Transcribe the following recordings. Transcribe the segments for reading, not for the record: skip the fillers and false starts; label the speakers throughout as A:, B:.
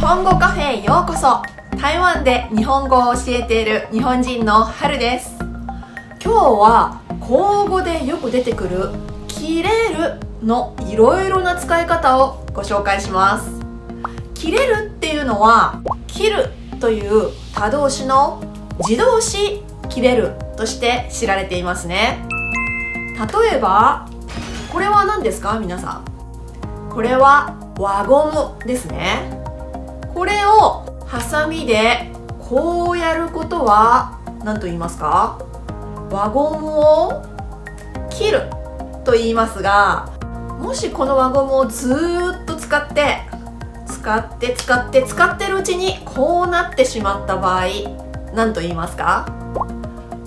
A: 本語カフェへようこそ。台湾で日本語を教えている日本人の春です。今日は口語でよく出てくる切れるのいろいろな使い方をご紹介します。切れるっていうのは切るという他動詞の自動詞切れるとして知られていますね。例えばこれは何ですか皆さん。これは輪ゴムですね。これをハサミでこうやることは何と言いますか？輪ゴムを切ると言いますが、もしこの輪ゴムをずーっと使ってるうちにこうなってしまった場合、何と言いますか？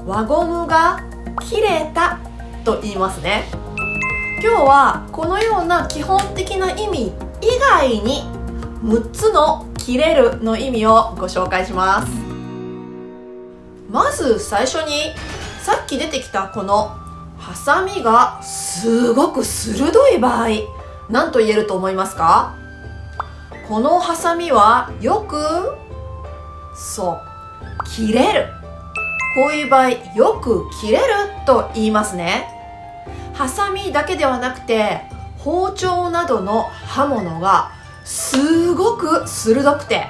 A: 輪ゴムが切れたと言いますね。今日はこのような基本的な意味以外に6つの切れるの意味をご紹介します。まず最初にさっき出てきたこのハサミがすごく鋭い場合、何と言えると思いますか？このハサミはよく切れる。こういう場合よく切れると言いますね。ハサミだけではなくて包丁などの刃物がすごく鋭くて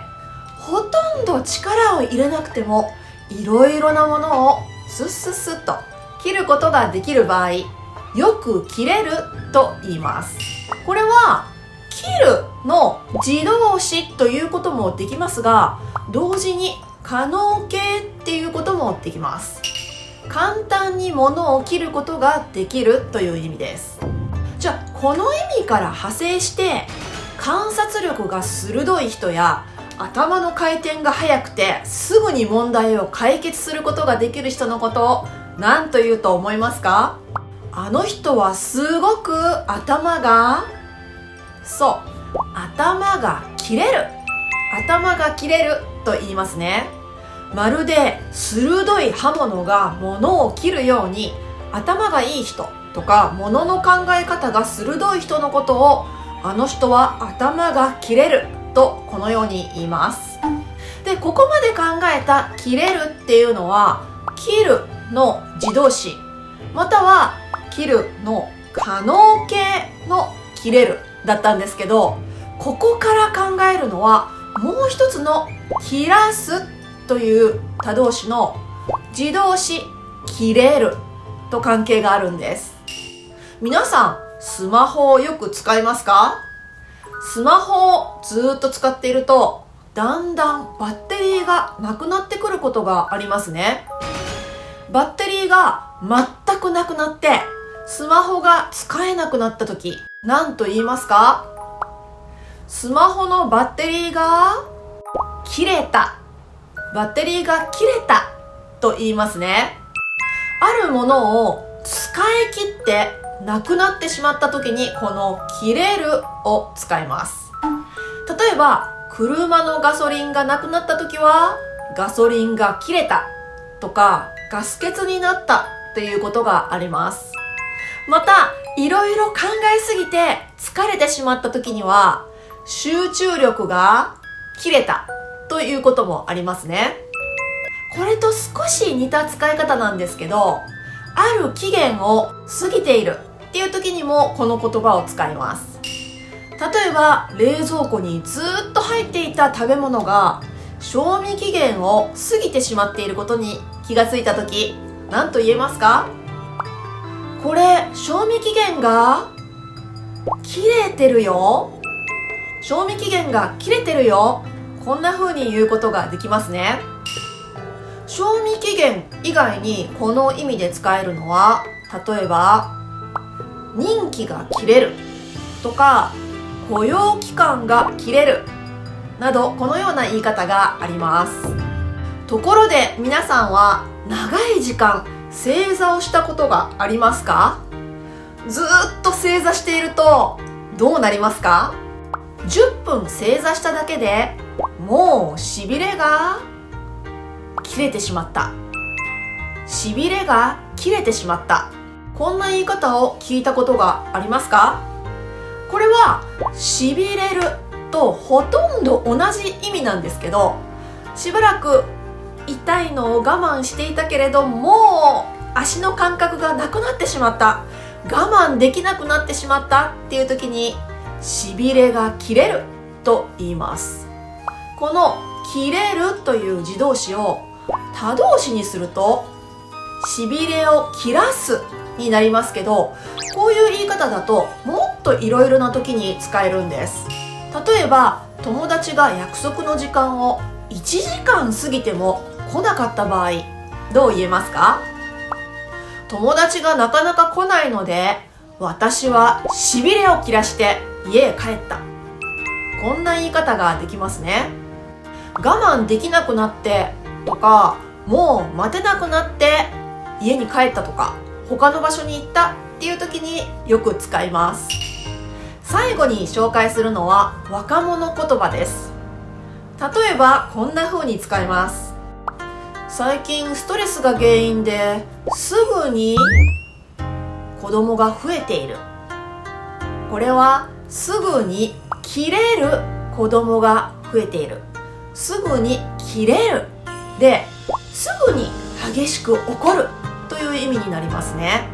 A: ほとんど力を入れなくてもいろいろなものをスッスッスッと切ることができる場合、よく切れると言います。これは切るの自動詞ということもできますが、同時に可能形っていうこともできます。簡単に物を切ることができるという意味です。じゃあこの意味から派生して観察力が鋭い人や頭の回転が速くてすぐに問題を解決することができる人のことを何と言うと思いますか？あの人はすごく頭が切れる。頭が切れると言いますね。まるで鋭い刃物が物を切るように頭がいい人とか物の考え方が鋭い人のことをあの人は頭が切れるとこのように言います。で、ここまで考えた切れるっていうのは切るの自動詞または切るの可能形の切れるだったんですけど、ここから考えるのはもう一つの切らすという他動詞の自動詞切れると関係があるんです。皆さんスマホをよく使いますか？スマホをずっと使っているとだんだんバッテリーがなくなってくることがありますね。バッテリーが全くなくなってスマホが使えなくなった時、何と言いますか？スマホのバッテリーが切れた。バッテリーが切れたと言いますね。あるものを使い切ってなくなってしまった時にこの切れるを使います。例えば車のガソリンがなくなった時はガソリンが切れたとかガス欠になったということがあります。またいろいろ考えすぎて疲れてしまった時には集中力が切れたということもありますね。これと少し似た使い方なんですけど、ある期限を過ぎているっていう時にもこの言葉を使います。例えば冷蔵庫にずっと入っていた食べ物が賞味期限を過ぎてしまっていることに気がついた時、何と言えますか？これ賞味期限が切れてるよ。賞味期限が切れてるよ。こんな風に言うことができますね。賞味期限以外にこの意味で使えるのは、例えば任期が切れるとか雇用期間が切れるなど、このような言い方があります。ところで皆さんは長い時間正座をしたことがありますか？ずっと正座しているとどうなりますか？10分正座しただけでもうしびれが切れてしまった。しびれが切れてしまった。こんな言い方を聞いたことがありますか？これはしびれるとほとんど同じ意味なんですけど、しばらく痛いのを我慢していたけれど、もう足の感覚がなくなってしまった、我慢できなくなってしまったっていう時に、しびれが切れると言います。この切れるという自動詞を他動詞にすると、しびれを切らすになりますけど、こういう言い方だともっといろいろな時に使えるんです。例えば、友達が約束の時間を1時間過ぎても来なかった場合、どう言えますか？友達がなかなか来ないので、私はしびれを切らして家へ帰った。こんな言い方ができますね。我慢できなくなってとか、もう待てなくなって家に帰ったとか、他の場所に行ったっていう時によく使います。最後に紹介するのは若者言葉です。例えばこんな風に使います。最近ストレスが原因ですぐに子供が増えている。これはすぐに切れる子供が増えている。すぐに切れるですぐに激しく怒るという意味になりますね。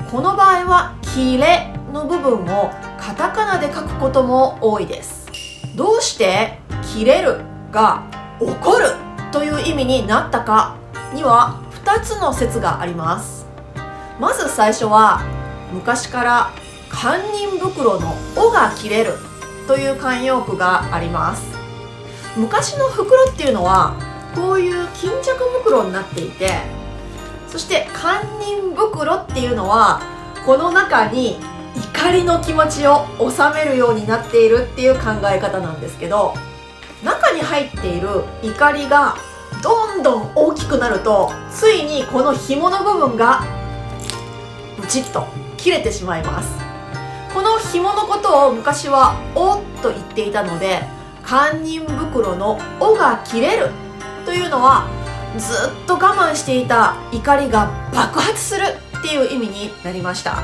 A: この場合は切れの部分をカタカナで書くことも多いです。どうして切れるが怒るという意味になったかには2つの説があります。まず最初は、昔から堪忍袋の尾が切れるという慣用句があります。昔の袋っていうのはこういう巾着袋になっていて、そして堪忍袋っていうのはこの中に怒りの気持ちを収めるようになっているっていう考え方なんですけど、中に入っている怒りがどんどん大きくなると、ついにこの紐の部分がブチッと切れてしまいます。この紐のことを昔は「お」と言っていたので、堪忍袋の「お」が切れるというのは、ずっと我慢していた怒りが爆発するっていう意味になりました。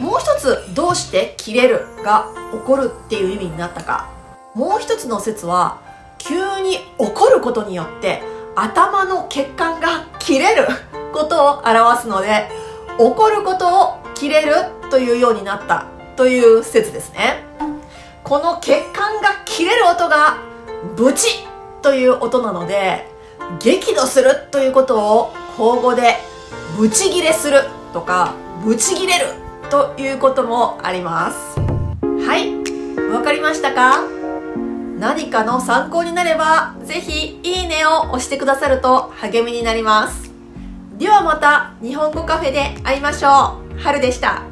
A: もう一つ、どうして切れるが怒るっていう意味になったか。もう一つの説は、急に怒ることによって頭の血管が切れることを表すので、怒ることを切れるというようになったという説ですね。この血管が切れる音がブチッという音なので、激怒するということを口語でブチギレするとかブチギレるということもあります。はい、わかりましたか？何かの参考になれば、ぜひいいねを押してくださると励みになります。ではまた日本語カフェで会いましょう。はるでした。